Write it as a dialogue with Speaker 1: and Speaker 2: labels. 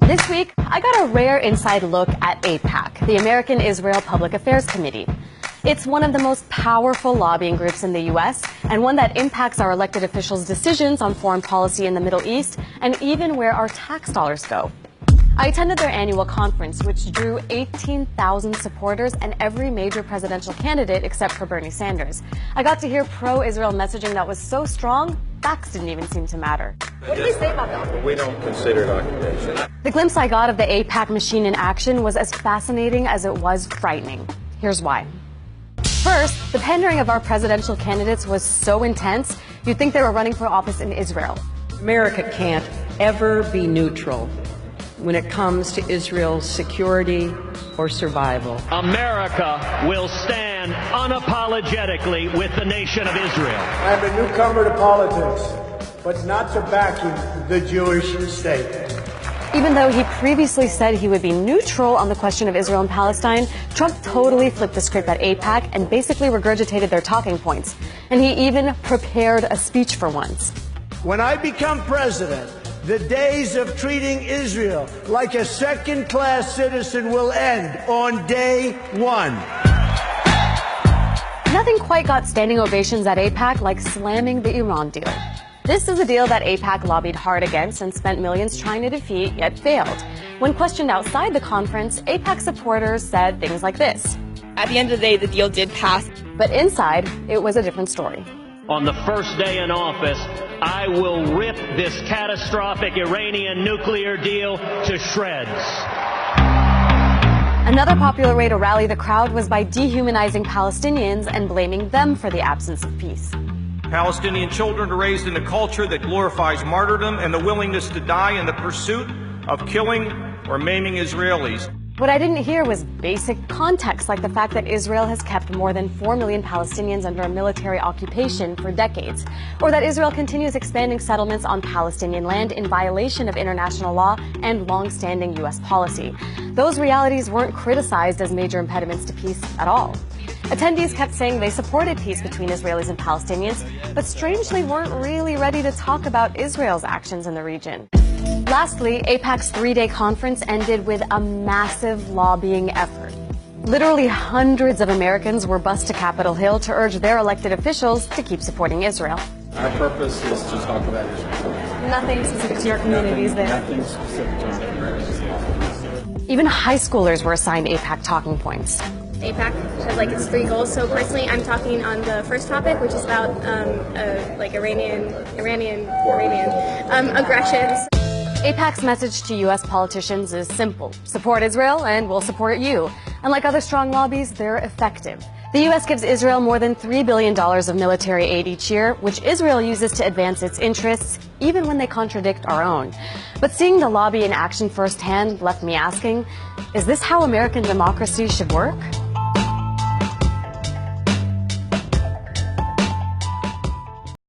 Speaker 1: This week, I got a rare inside look at Aipac, the American Israel Public Affairs Committee. It's one of the most powerful lobbying groups in the U.S. and one that impacts our elected officials' decisions on foreign policy in the Middle East and even where our tax dollars go. I attended their annual conference, which drew 18,000 supporters and every major presidential candidate except for Bernie Sanders. I got to hear pro-Israel messaging that was so strong, facts didn't even seem to matter. What did they say about the occupation?
Speaker 2: We don't consider it occupation.
Speaker 1: The glimpse I got of the Aipac machine in action was as fascinating as it was frightening. Here's why. First, the pandering of our presidential candidates was so intense, you'd think they were running for office in Israel.
Speaker 3: America can't ever be neutral when it comes to Israel's security or survival.
Speaker 4: America will stand unapologetically with the nation of Israel.
Speaker 5: I'm a newcomer to politics, but not to backing the Jewish state.
Speaker 1: Even though he previously said he would be neutral on the question of Israel and Palestine, Trump totally flipped the script at Aipac and basically regurgitated their talking points. And he even prepared a speech for once.
Speaker 5: When I become president, the days of treating Israel like a second-class citizen will end on day one.
Speaker 1: Nothing quite got standing ovations at Aipac like slamming the Iran deal. This is a deal that Aipac lobbied hard against and spent millions trying to defeat, yet failed. When questioned outside the conference, Aipac supporters said things like this.
Speaker 6: At the end of the day, the deal did pass.
Speaker 1: But inside, it was a different story.
Speaker 4: On the first day in office, I will rip this catastrophic Iranian nuclear deal to shreds.
Speaker 1: Another popular way to rally the crowd was by dehumanizing Palestinians and blaming them for the absence of peace.
Speaker 7: Palestinian children are raised in a culture that glorifies martyrdom and the willingness to die in the pursuit of killing or maiming Israelis.
Speaker 1: What I didn't hear was basic context, like the fact that Israel has kept more than 4 million Palestinians under a military occupation for decades, or that Israel continues expanding settlements on Palestinian land in violation of international law and long-standing U.S. policy. Those realities weren't criticized as major impediments to peace at all. Attendees kept saying they supported peace between Israelis and Palestinians, but strangely weren't really ready to talk about Israel's actions in the region. Lastly, Aipac's 3-day conference ended with a massive lobbying effort. Literally hundreds of Americans were bused to Capitol Hill to urge their elected officials to keep supporting Israel.
Speaker 2: Our purpose is to talk about Israel.
Speaker 1: Nothing specific to your communities there.
Speaker 2: Nothing specific to our communities.
Speaker 1: Even high schoolers were assigned Aipac talking points.
Speaker 8: Aipac has its 3 goals. So personally, I'm talking on the first topic, which is about Iranian aggressions.
Speaker 1: Aipac's message to U.S. politicians is simple. Support Israel and we'll support you. And like other strong lobbies, they're effective. The U.S. gives Israel more than $3 billion of military aid each year, which Israel uses to advance its interests, even when they contradict our own. But seeing the lobby in action firsthand left me asking, is this how American democracy should work?